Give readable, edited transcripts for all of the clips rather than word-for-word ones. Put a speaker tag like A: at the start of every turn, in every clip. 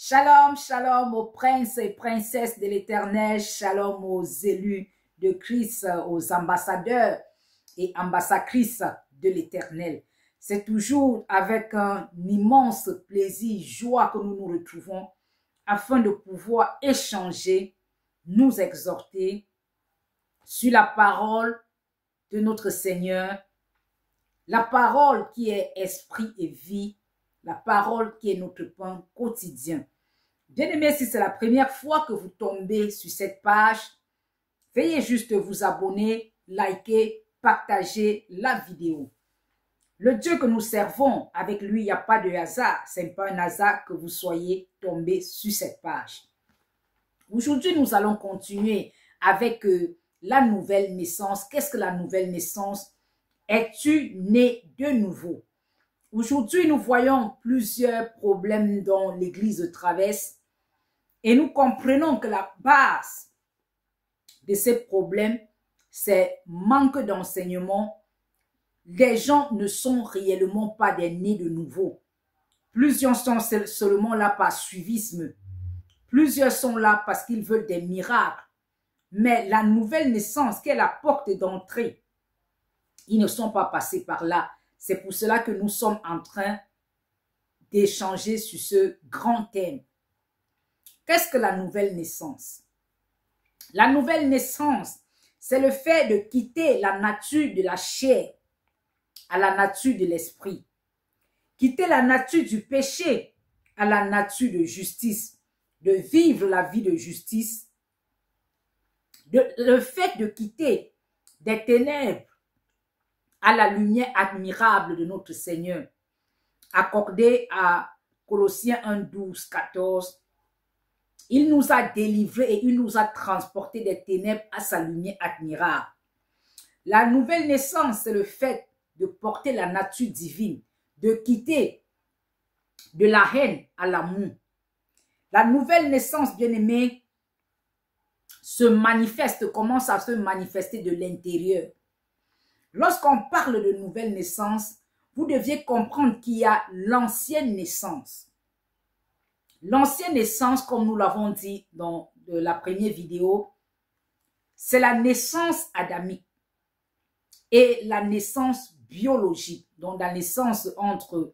A: Shalom, shalom aux princes et princesses de l'Éternel, shalom aux élus de Christ, aux ambassadeurs et ambassadrices de l'Éternel. C'est toujours avec un immense plaisir, joie que nous nous retrouvons afin de pouvoir échanger, nous exhorter sur la parole de notre Seigneur, la parole qui est esprit et vie, la parole qui est notre pain quotidien. Bien-aimés, si c'est la première fois que vous tombez sur cette page, veuillez juste vous abonner, liker, partager la vidéo. Le Dieu que nous servons, avec lui, il n'y a pas de hasard. Ce n'est pas un hasard que vous soyez tombés sur cette page. Aujourd'hui, nous allons continuer avec la nouvelle naissance. Qu'est-ce que la nouvelle naissance? Es-tu né de nouveau? Aujourd'hui, nous voyons plusieurs problèmes dont l'Église traverse et nous comprenons que la base de ces problèmes, c'est manque d'enseignement. Les gens ne sont réellement pas des nés de nouveau. Plusieurs sont seulement là par suivisme. Plusieurs sont là parce qu'ils veulent des miracles. Mais la nouvelle naissance, qui est la porte d'entrée, ils ne sont pas passés par là. C'est pour cela que nous sommes en train d'échanger sur ce grand thème. Qu'est-ce que la nouvelle naissance? La nouvelle naissance, c'est le fait de quitter la nature de la chair à la nature de l'esprit. Quitter la nature du péché à la nature de justice. De vivre la vie de justice. Le fait de quitter des ténèbres à la lumière admirable de notre Seigneur, accordé à Colossiens 1, 12, 14. Il nous a délivrés et il nous a transportés des ténèbres à sa lumière admirable. La nouvelle naissance, c'est le fait de porter la nature divine, de quitter de la haine à l'amour. La nouvelle naissance, bien-aimée, commence à se manifester de l'intérieur. Lorsqu'on parle de nouvelle naissance, vous deviez comprendre qu'il y a l'ancienne naissance. L'ancienne naissance, comme nous l'avons dit dans la première vidéo, c'est la naissance adamique et la naissance biologique. Donc la naissance entre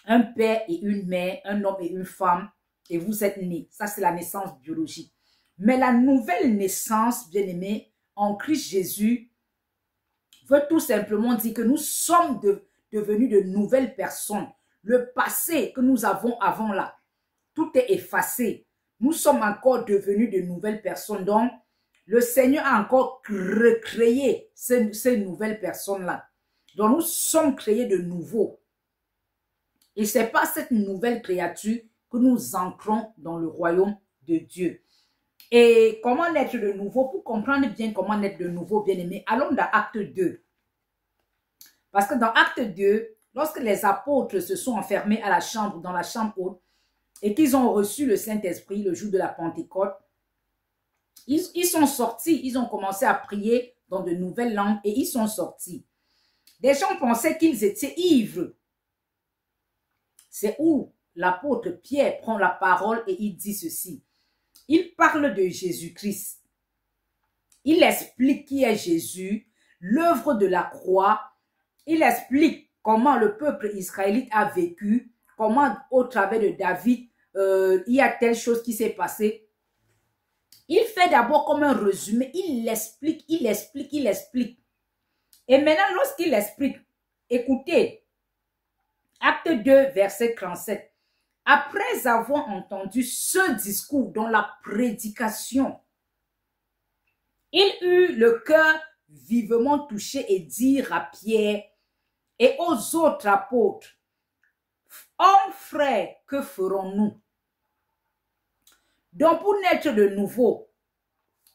A: un père et une mère, un homme et une femme, et vous êtes nés. Ça, c'est la naissance biologique. Mais la nouvelle naissance, bien-aimée, en Christ Jésus, veut tout simplement dire que nous sommes devenus de nouvelles personnes. Le passé que nous avons avant là, tout est effacé. Nous sommes encore devenus de nouvelles personnes. Donc, le Seigneur a encore recréé ces nouvelles personnes-là. Donc, nous sommes créés de nouveau. Et ce n'est pas cette nouvelle créature que nous entrons dans le royaume de Dieu. Et comment naître de nouveau? Pour comprendre bien comment naître de nouveau, bien-aimé, allons dans Acte 2. Parce que dans Acte 2, lorsque les apôtres se sont enfermés dans la chambre haute, et qu'ils ont reçu le Saint-Esprit le jour de la Pentecôte, ils sont sortis, ils ont commencé à prier dans de nouvelles langues et ils sont sortis. Des gens pensaient qu'ils étaient ivres. C'est où l'apôtre Pierre prend la parole et il dit ceci. Il parle de Jésus-Christ. Il explique qui est Jésus, l'œuvre de la croix. Il explique comment le peuple israélite a vécu, comment au travers de David, il y a telle chose qui s'est passée. Il fait d'abord comme un résumé. Il explique. Et maintenant, lorsqu'il explique, écoutez, Acte 2, verset 37. Après avoir entendu ce discours dans la prédication, il eut le cœur vivement touché et dire à Pierre et aux autres apôtres, hommes frères, que ferons-nous? Donc pour naître de nouveau,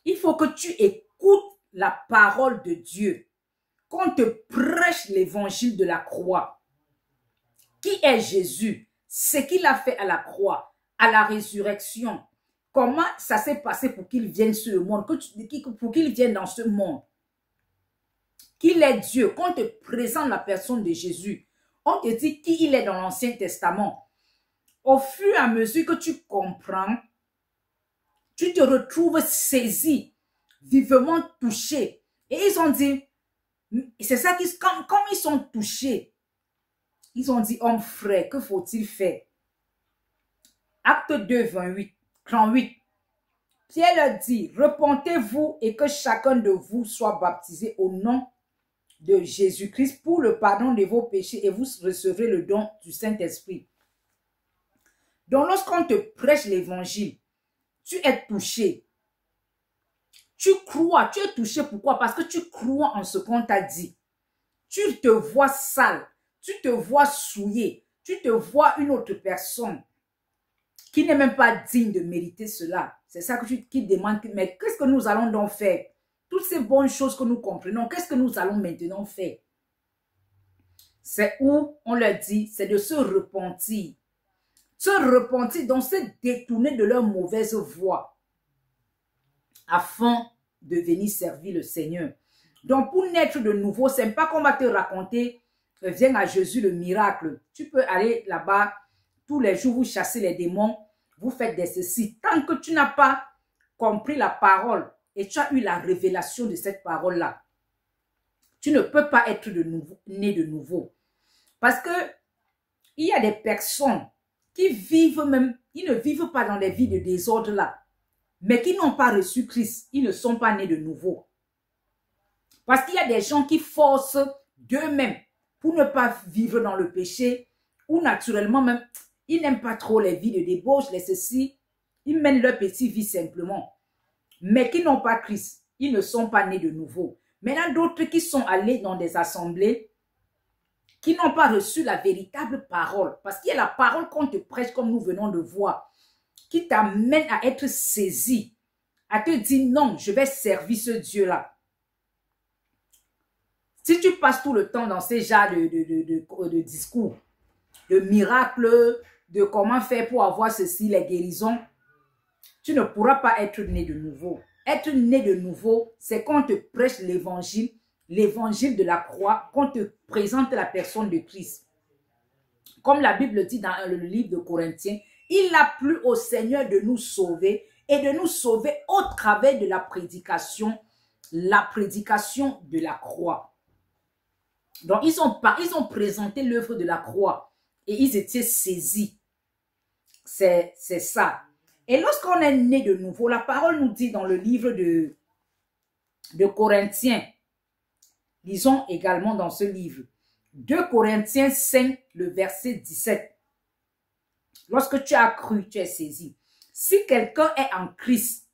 A: il faut que tu écoutes la parole de Dieu, qu'on te prêche l'évangile de la croix. Qui est Jésus? Ce qu'il a fait à la croix, à la résurrection. Comment ça s'est passé pour qu'il vienne sur le monde, pour qu'il vienne dans ce monde. Qu'il est Dieu. Qu'on te présente la personne de Jésus. On te dit qui il est dans l'Ancien Testament. au fur et à mesure que tu comprends, tu te retrouves saisi, vivement touché. Et ils ont dit, c'est ça qu'ils, comme ils sont touchés, ils ont dit, homme frère, que faut-il faire? Acte 2, 28, 38. Pierre leur dit, repentez-vous et que chacun de vous soit baptisé au nom de Jésus-Christ pour le pardon de vos péchés et vous recevrez le don du Saint-Esprit. Donc lorsqu'on te prêche l'évangile, tu es touché. Tu crois, tu es touché. Pourquoi? Parce que tu crois en ce qu'on t'a dit. Tu te vois sale, tu te vois souillé, tu te vois une autre personne qui n'est même pas digne de mériter cela. C'est ça que qui demande, mais qu'est-ce que nous allons donc faire? Toutes ces bonnes choses que nous comprenons, qu'est-ce que nous allons maintenant faire? C'est où on leur dit, c'est de se repentir. Se repentir, donc se détourner de leur mauvaise voie afin de venir servir le Seigneur. Donc pour naître de nouveau, ce n'est pas qu'on va te raconter, viens à Jésus le miracle. Tu peux aller là-bas, tous les jours vous chassez les démons, vous faites des ceci. Tant que tu n'as pas compris la parole et tu as eu la révélation de cette parole-là, tu ne peux pas être né de nouveau. Parce que il y a des personnes qui vivent même, ils ne vivent pas dans des vies de désordre là, mais qui n'ont pas reçu Christ, ils ne sont pas nés de nouveau. Parce qu'il y a des gens qui forcent d'eux-mêmes pour ne pas vivre dans le péché, ou naturellement même, ils n'aiment pas trop les vies de débauche, les ceci, ils mènent leur petite vie simplement. Mais qui n'ont pas Christ, ils ne sont pas nés de nouveau. Maintenant, d'autres qui sont allés dans des assemblées, qui n'ont pas reçu la véritable parole. Parce qu'il y a la parole qu'on te prêche, comme nous venons de voir, qui t'amène à être saisi, à te dire non, je vais servir ce Dieu-là. Si tu passes tout le temps dans ces genres de discours, de miracles, de comment faire pour avoir ceci, les guérisons, tu ne pourras pas être né de nouveau. Être né de nouveau, c'est qu'on te prêche l'évangile, l'évangile de la croix, qu'on te présente la personne de Christ. Comme la Bible dit dans le livre de Corinthiens, il a plu au Seigneur de nous sauver et de nous sauver au travers de la prédication de la croix. Donc, ils ont présenté l'œuvre de la croix et ils étaient saisis. C'est ça. Et lorsqu'on est né de nouveau, la parole nous dit dans le livre de Corinthiens, lisons également dans ce livre, 2 Corinthiens 5, le verset 17. Lorsque tu as cru, tu es saisi. Si quelqu'un est en Christ,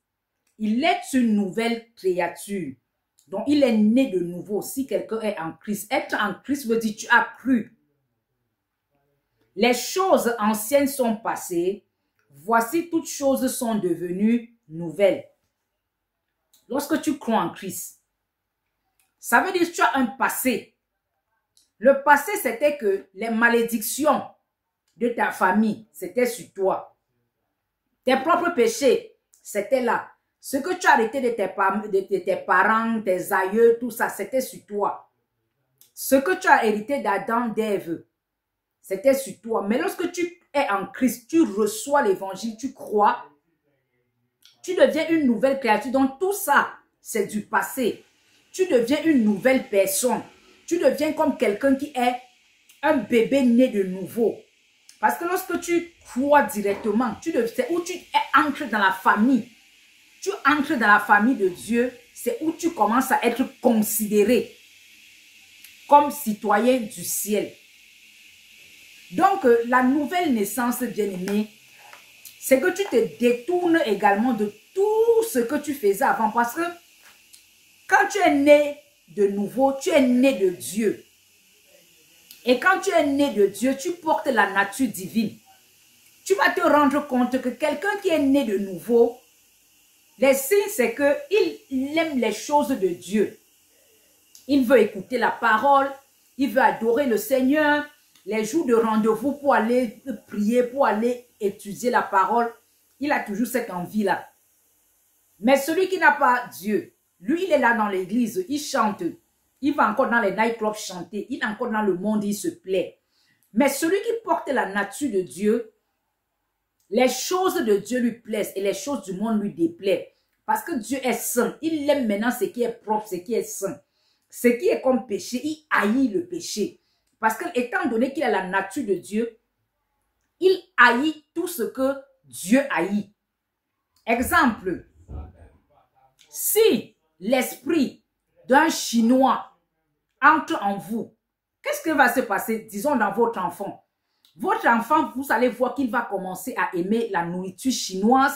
A: il est une nouvelle créature. Donc, il est né de nouveau. Si quelqu'un est en Christ, être en Christ veut dire tu as cru. Les choses anciennes sont passées. Voici, toutes choses sont devenues nouvelles. Lorsque tu crois en Christ, ça veut dire que tu as un passé. Le passé, c'était que les malédictions de ta famille, c'était sur toi. Tes propres péchés, c'était là. Ce que tu as hérité de tes parents, tes aïeux, tout ça, c'était sur toi. Ce que tu as hérité d'Adam, d'Ève, c'était sur toi. Mais lorsque tu es en Christ, tu reçois l'évangile, tu crois, tu deviens une nouvelle créature. Donc tout ça, c'est du passé. Tu deviens une nouvelle personne. Tu deviens comme quelqu'un qui est un bébé né de nouveau. Parce que lorsque tu crois directement, c'est où tu entres dans la famille. Tu entres dans la famille de Dieu, c'est où tu commences à être considéré comme citoyen du ciel. Donc, la nouvelle naissance, bien-aimé, c'est que tu te détournes également de tout ce que tu faisais avant. Parce que quand tu es né de nouveau, tu es né de Dieu. Et quand tu es né de Dieu, tu portes la nature divine. Tu vas te rendre compte que quelqu'un qui est né de nouveau, les signes, c'est qu'il aime les choses de Dieu. Il veut écouter la parole, il veut adorer le Seigneur. Les jours de rendez-vous pour aller prier, pour aller étudier la parole, il a toujours cette envie-là. Mais celui qui n'a pas Dieu, lui, il est là dans l'église, il chante. Il va encore dans les nightclubs chanter. Il est encore dans le monde, il se plaît. Mais celui qui porte la nature de Dieu, Les choses de Dieu lui plaisent et les choses du monde lui déplaisent. Parce que Dieu est saint. Il aime maintenant ce qui est propre, ce qui est saint. Ce qui est comme péché, il haït le péché. Parce que étant donné qu'il a la nature de Dieu, il haït tout ce que Dieu haït. Exemple, si l'esprit d'un Chinois entre en vous, qu'est-ce qui va se passer, disons, dans votre enfant? Votre enfant, vous allez voir qu'il va commencer à aimer la nourriture chinoise,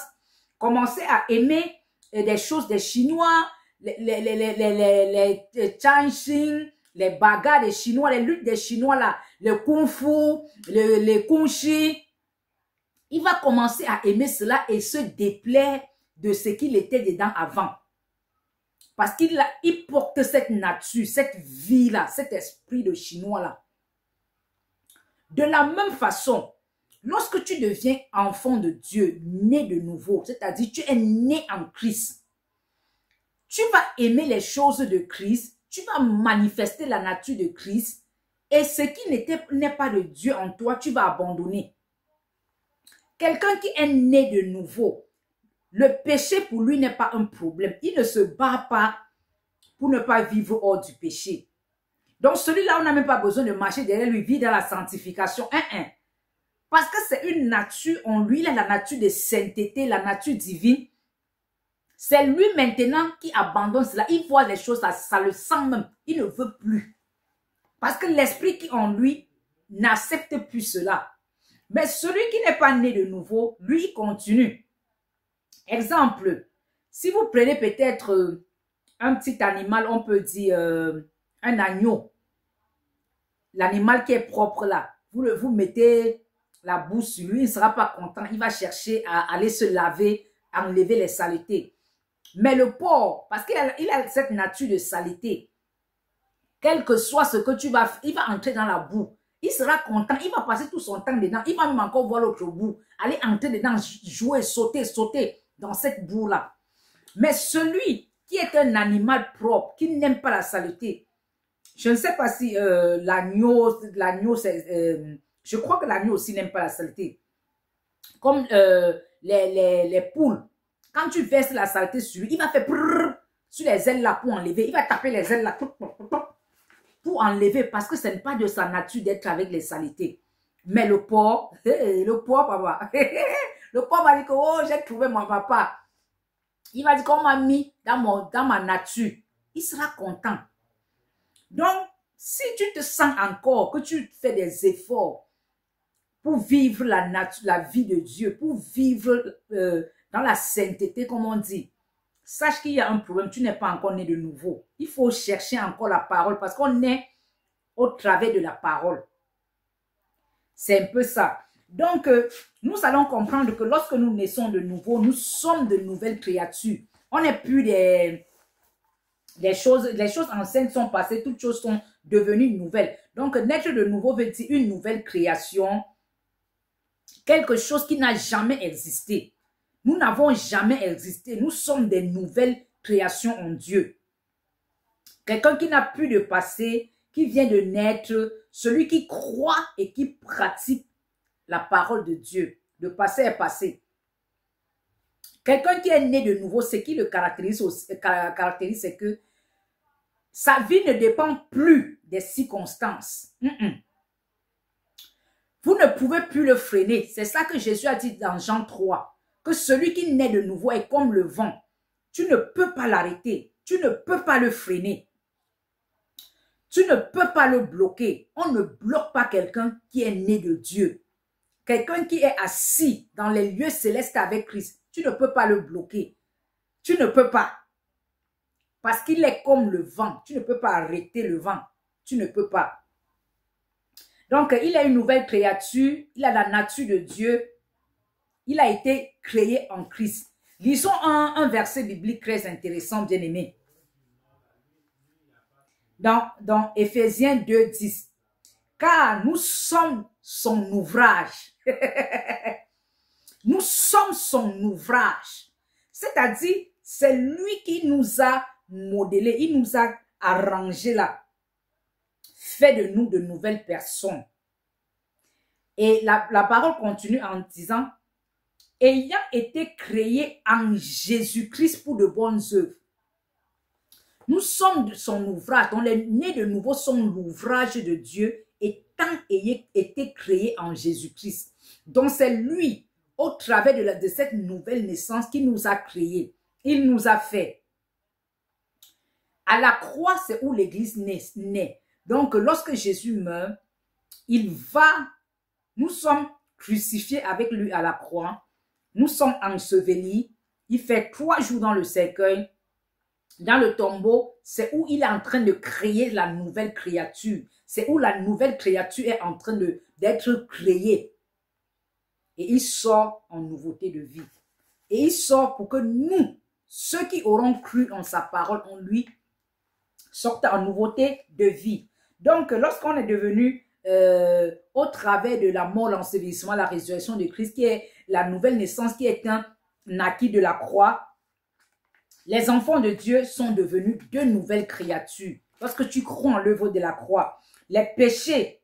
A: commencer à aimer des choses des Chinois, les chanxing, les bagarres des Chinois, les luttes des Chinois, là, le kung fu, le kung chi. Il va commencer à aimer cela et se déplaire de ce qu'il était dedans avant. Parce qu'il porte cette nature, cette vie-là, cet esprit de Chinois-là. De la même façon, lorsque tu deviens enfant de Dieu, né de nouveau, c'est-à-dire tu es né en Christ, tu vas aimer les choses de Christ, tu vas manifester la nature de Christ et ce qui n'est pas de Dieu en toi, tu vas abandonner. Quelqu'un qui est né de nouveau, le péché pour lui n'est pas un problème. Il ne se bat pas pour ne pas vivre hors du péché. Donc celui-là, on n'a même pas besoin de marcher derrière lui, vivre dans la sanctification. Parce que c'est une nature en lui, il a la nature de sainteté, la nature divine. C'est lui maintenant qui abandonne cela. Il voit les choses, ça le sent même. Il ne veut plus. Parce que l'esprit qui en lui n'accepte plus cela. Mais celui qui n'est pas né de nouveau, lui, il continue. Exemple, si vous prenez peut-être un petit animal, on peut dire un agneau. L'animal qui est propre là, vous mettez la bouche sur lui, il ne sera pas content. Il va chercher à aller se laver, à enlever les saletés. Mais le porc, parce qu'il a cette nature de saleté, quel que soit ce que tu vas faire, il va entrer dans la boue. Il sera content, il va passer tout son temps dedans. Il va même encore voir l'autre bout, aller entrer dedans, jouer, sauter dans cette boue-là. Mais celui qui est un animal propre, qui n'aime pas la saleté, je ne sais pas si l'agneau, je crois que l'agneau aussi n'aime pas la saleté. Comme les poules, quand tu verses la saleté sur lui, il va faire prrr, sur les ailes là pour enlever. Il va taper les ailes là pour enlever parce que ce n'est pas de sa nature d'être avec les saletés. Mais le porc, papa, le porc va dire que oh, j'ai trouvé mon papa. Il va dire qu'on m'a mis dans ma nature. Il sera content. Donc, si tu te sens encore que tu fais des efforts pour vivre la vie de Dieu, pour vivre dans la sainteté, comme on dit, sache qu'il y a un problème, tu n'es pas encore né de nouveau. Il faut chercher encore la parole parce qu'on est au travers de la parole. C'est un peu ça. Donc, nous allons comprendre que lorsque nous naissons de nouveau, nous sommes de nouvelles créatures. On n'est plus les choses anciennes sont passées, toutes choses sont devenues nouvelles. Donc, naître de nouveau veut dire une nouvelle création, quelque chose qui n'a jamais existé. Nous n'avons jamais existé. Nous sommes des nouvelles créations en Dieu. Quelqu'un qui n'a plus de passé, qui vient de naître, celui qui croit et qui pratique la parole de Dieu. Le passé est passé. Quelqu'un qui est né de nouveau, ce qui le caractérise, c'est que sa vie ne dépend plus des circonstances. Vous ne pouvez plus le freiner. C'est ça que Jésus a dit dans Jean 3. Que celui qui naît de nouveau est comme le vent. Tu ne peux pas l'arrêter. Tu ne peux pas le freiner. Tu ne peux pas le bloquer. On ne bloque pas quelqu'un qui est né de Dieu. Quelqu'un qui est assis dans les lieux célestes avec Christ. Tu ne peux pas le bloquer. Tu ne peux pas. Parce qu'il est comme le vent. Tu ne peux pas arrêter le vent. Tu ne peux pas. Donc, il est une nouvelle créature. Il a la nature de Dieu. Il a été créé en Christ. Lisons un verset biblique très intéressant, bien aimé. Dans Éphésiens 2, 10. Car nous sommes son ouvrage. Nous sommes son ouvrage. C'est-à-dire, c'est lui qui nous a modelé, il nous a arrangé là. Fait de nous de nouvelles personnes. Et la parole continue en disant, ayant été créés en Jésus-Christ pour de bonnes œuvres. Nous sommes son ouvrage, dont les nés de nouveau sont l'ouvrage de Dieu, étant été créés en Jésus-Christ. Donc c'est lui, au travers de cette nouvelle naissance, qui nous a créés. Il nous a fait. À la croix, c'est où l'Église naît. Donc lorsque Jésus meurt, nous sommes crucifiés avec lui à la croix. Nous sommes ensevelis. Il fait 3 jours dans le cercueil. Dans le tombeau, c'est où il est en train de créer la nouvelle créature. C'est où la nouvelle créature est en train d'être créée. Et il sort en nouveauté de vie. Et il sort pour que nous, ceux qui auront cru en sa parole, en lui, sortent en nouveauté de vie. Donc, lorsqu'on est devenu, au travers de la mort, l'ensevelissement, la résurrection de Christ, qui est la nouvelle naissance, qui est un acquis de la croix, les enfants de Dieu sont devenus de nouvelles créatures. Lorsque tu crois en l'œuvre de la croix, tes péchés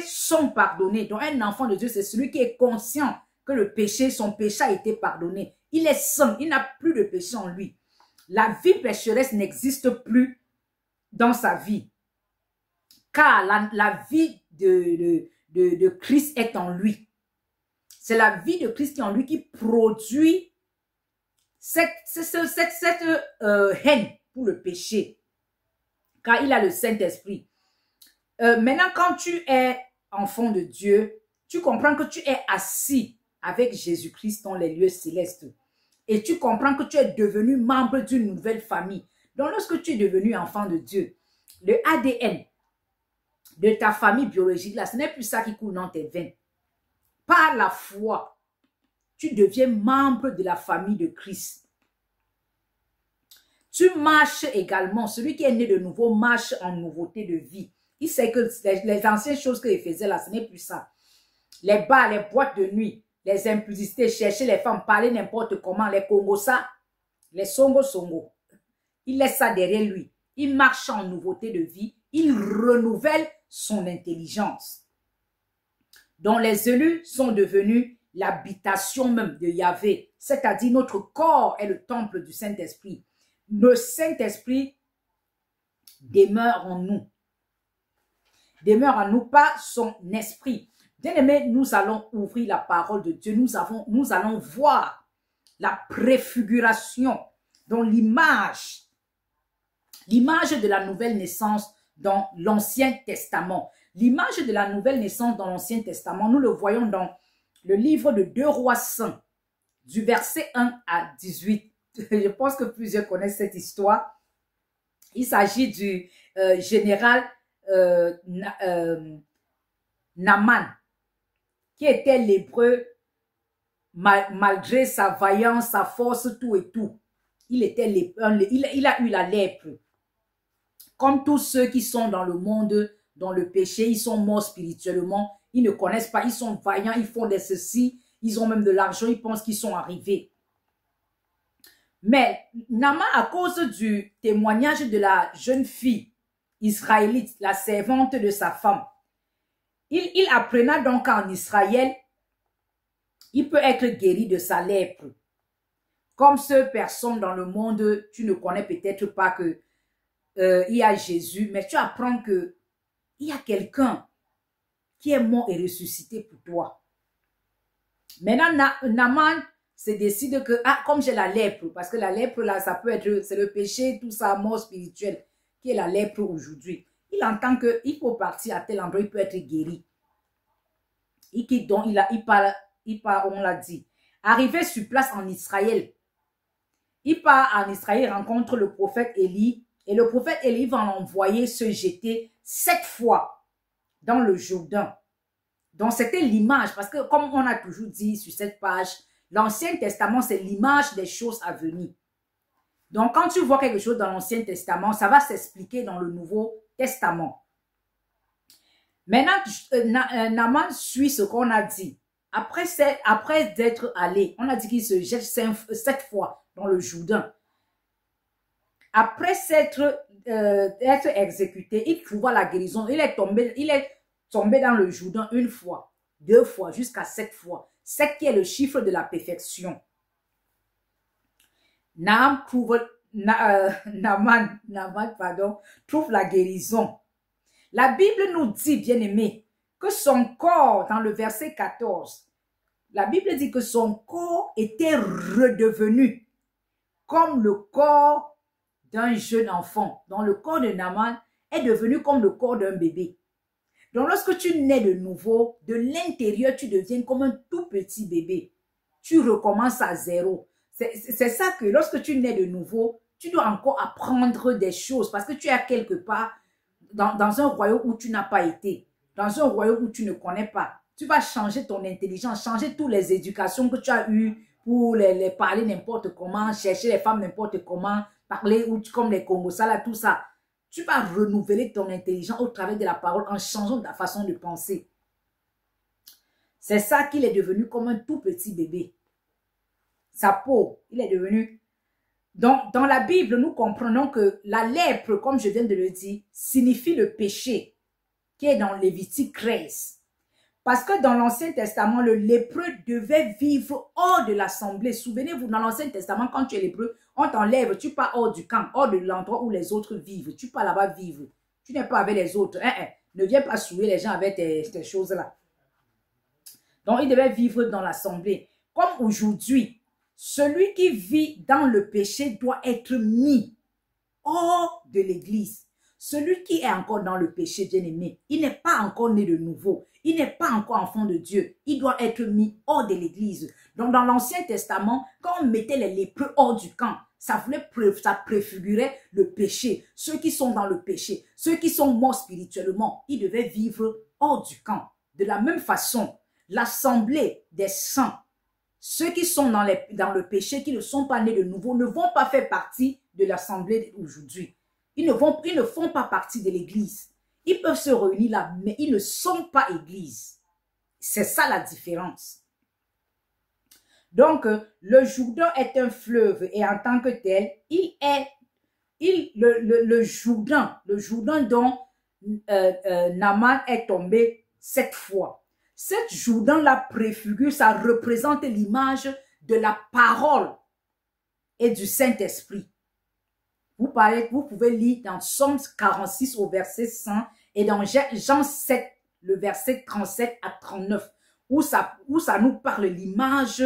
A: sont pardonnés. Donc un enfant de Dieu, c'est celui qui est conscient que son péché a été pardonné. Il est saint, il n'a plus de péché en lui. La vie pécheresse n'existe plus dans sa vie. Car la vie de Christ est en lui. C'est la vie de Christ qui est en lui qui produit cette haine pour le péché, car il a le Saint-Esprit. Maintenant, quand tu es enfant de Dieu, tu comprends que tu es assis avec Jésus-Christ dans les lieux célestes. Et tu comprends que tu es devenu membre d'une nouvelle famille. Donc, lorsque tu es devenu enfant de Dieu, le ADN de ta famille biologique, là, ce n'est plus ça qui coule dans tes veines. Par la foi, tu deviens membre de la famille de Christ. Tu marches également. Celui qui est né de nouveau marche en nouveauté de vie. Il sait que les anciennes choses qu'il faisait là, ce n'est plus ça. Les bars, les boîtes de nuit, les impudicités, chercher les femmes, parler n'importe comment, les congosa, les songo. Il laisse ça derrière lui. Il marche en nouveauté de vie. Il renouvelle son intelligence. Donc les élus sont devenus l'habitation même de Yahvé, c'est-à-dire notre corps est le temple du Saint-Esprit. Le Saint-Esprit demeure en nous. Demeure en nous par son esprit. Bien-aimés, nous allons ouvrir la parole de Dieu. Nous allons voir la préfiguration, dont l'image de la nouvelle naissance dans l'Ancien Testament. L'image de la nouvelle naissance dans l'Ancien Testament, nous le voyons dans le livre de 2 Rois saints, du verset 1 à 18. Je pense que plusieurs connaissent cette histoire. Il s'agit du général Naaman, qui était lépreux malgré sa vaillance, sa force, tout et tout. Il a eu la lèpre. Comme tous ceux qui sont dans le monde, dans le péché, ils sont morts spirituellement. Ils ne connaissent pas, ils sont vaillants, ils font des ceci, ils ont même de l'argent, ils pensent qu'ils sont arrivés. Mais Naaman, à cause du témoignage de la jeune fille israélite, la servante de sa femme, il apprenait donc qu'en Israël, il peut être guéri de sa lèpre. Comme ces personnes dans le monde, tu ne connais peut-être pas que il y a Jésus, mais tu apprends que il y a quelqu'un qui est mort et ressuscité pour toi. Maintenant, Naaman se décide que, comme j'ai la lèpre, parce que la lèpre, là, ça peut être, c'est le péché, tout ça, mort spirituelle, qui est la lèpre aujourd'hui. Il entend qu'il faut partir à tel endroit, il peut être guéri. Il quitte donc, il part, on l'a dit. Arrivé sur place en Israël, il part en Israël, il rencontre le prophète Élie, et le prophète Élie va l'envoyer se jeter 7 fois dans le Jourdain. Donc, c'était l'image, parce que comme on a toujours dit sur cette page, l'Ancien Testament, c'est l'image des choses à venir. Donc, quand tu vois quelque chose dans l'Ancien Testament, ça va s'expliquer dans le Nouveau Testament. Maintenant, Naaman suit ce qu'on a dit. Après d'être allé, on a dit qu'il se jette 7 fois dans le Jourdain. Après être exécuté, il trouva la guérison. Il est tombé dans le Jourdain une fois. 2 fois, jusqu'à 7 fois. 7 qui est le chiffre de la perfection. Naaman trouve la guérison. La Bible nous dit, bien-aimé, que son corps, dans le verset 14, la Bible dit que son corps était redevenu comme le corps d'un jeune enfant. Donc le corps de Naaman est devenu comme le corps d'un bébé. Donc lorsque tu nais de nouveau, de l'intérieur, tu deviens comme un tout petit bébé. Tu recommences à zéro. C'est ça que lorsque tu nais de nouveau, tu dois encore apprendre des choses parce que tu es quelque part dans un royaume où tu n'as pas été, dans un royaume où tu ne connais pas. Tu vas changer ton intelligence, changer toutes les éducations que tu as eues pour les parler n'importe comment, chercher les femmes n'importe comment, parler comme les Congosala, tout ça. Tu vas renouveler ton intelligence au travers de la parole en changeant ta façon de penser. C'est ça qu'il est devenu comme un tout petit bébé. Sa peau, il est devenu... Donc, dans la Bible, nous comprenons que la lèpre, comme je viens de le dire, signifie le péché, qui est dans Lévitique 13. Parce que dans l'Ancien Testament, le lépreux devait vivre hors de l'assemblée. Souvenez-vous, dans l'Ancien Testament, quand tu es lépreux, on t'enlève, tu pars hors du camp, hors de l'endroit où les autres vivent. Tu pars là-bas vivre. Tu n'es pas avec les autres. Ne viens pas souiller les gens avec tes choses-là. Donc, il devait vivre dans l'assemblée. Comme aujourd'hui, celui qui vit dans le péché doit être mis hors de l'église. Celui qui est encore dans le péché, bien-aimé, il n'est pas encore né de nouveau. Il n'est pas encore enfant de Dieu. Il doit être mis hors de l'église. Donc, dans l'Ancien Testament, quand on mettait les lépreux hors du camp, ça préfigurait le péché. Ceux qui sont dans le péché, ceux qui sont morts spirituellement, ils devaient vivre hors du camp. De la même façon, l'assemblée des saints, ceux qui sont dans le péché, qui ne sont pas nés de nouveau, ne vont pas faire partie de l'assemblée d'aujourd'hui. Ils ne font pas partie de l'église. Ils peuvent se réunir là, mais ils ne sont pas église. C'est ça la différence. Donc, le Jourdain est un fleuve et en tant que tel, le Jourdain dont Naaman est tombé 7 fois. Cette Jourdain-là préfigure, ça représente l'image de la parole et du Saint-Esprit. Vous pouvez lire dans Somme 46 au verset 100 et dans Jean 7, le verset 37 à 39, où ça nous parle l'image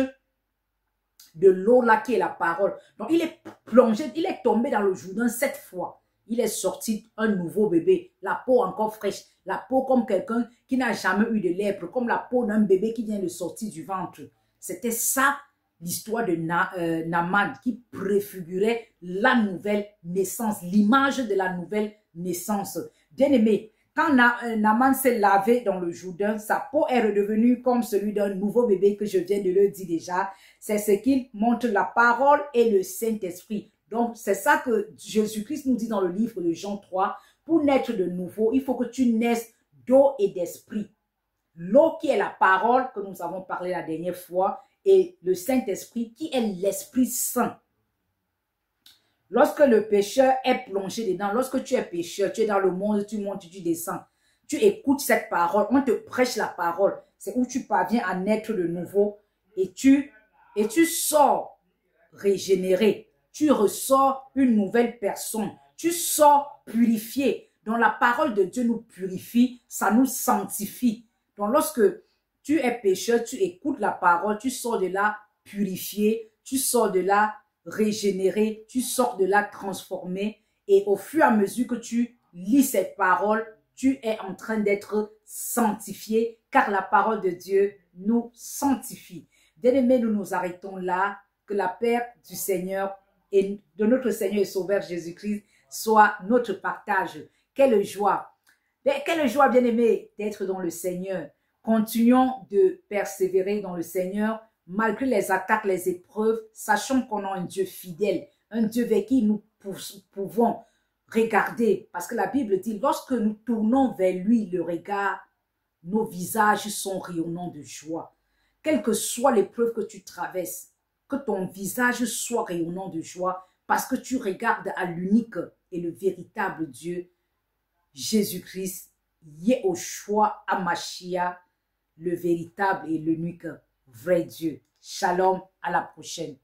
A: de l'eau là qui est la parole. Donc il est plongé, il est tombé dans le Jourdain 7 fois. Il est sorti un nouveau bébé, la peau encore fraîche, la peau comme quelqu'un qui n'a jamais eu de lèpre, comme la peau d'un bébé qui vient de sortir du ventre. C'était ça l'histoire de Naaman qui préfigurait la nouvelle naissance, l'image de la nouvelle naissance. Bien aimé, quand Naaman s'est lavé dans le Jourdain, sa peau est redevenue comme celui d'un nouveau bébé que je viens de le dire déjà. C'est ce qu'il montre la parole et le Saint-Esprit. Donc, c'est ça que Jésus-Christ nous dit dans le livre de Jean 3. Pour naître de nouveau, il faut que tu naisses d'eau et d'esprit. L'eau qui est la parole que nous avons parlé la dernière fois et le Saint-Esprit qui est l'Esprit Saint. Lorsque le pécheur est plongé dedans, lorsque tu es pécheur, tu es dans le monde, tu montes, tu descends. Tu écoutes cette parole, on te prêche la parole. C'est où tu parviens à naître de nouveau et tu sors régénéré. Tu ressors une nouvelle personne. Tu sors purifié. Donc la parole de Dieu nous purifie, ça nous sanctifie. Donc lorsque tu es pécheur, tu écoutes la parole, tu sors de là purifié, tu sors de là régénéré, tu sors de là transformé. Et au fur et à mesure que tu lis cette parole, tu es en train d'être sanctifié, car la parole de Dieu nous sanctifie. Bien-aimés, nous nous arrêtons là. Que la paix du Seigneur et de notre Seigneur et Sauveur Jésus-Christ soit notre partage. Quelle joie! Quelle joie, bien-aimés, d'être dans le Seigneur. Continuons de persévérer dans le Seigneur, malgré les attaques, les épreuves, sachant qu'on a un Dieu fidèle, un Dieu vers qui nous pouvons regarder. Parce que la Bible dit, lorsque nous tournons vers lui le regard, nos visages sont rayonnants de joie. Quelle que soit l'épreuve que tu traverses, que ton visage soit rayonnant de joie parce que tu regardes à l'unique et le véritable Dieu, Jésus-Christ, Yehoshua Hamashiach, le véritable et l'unique vrai Dieu. Shalom, à la prochaine.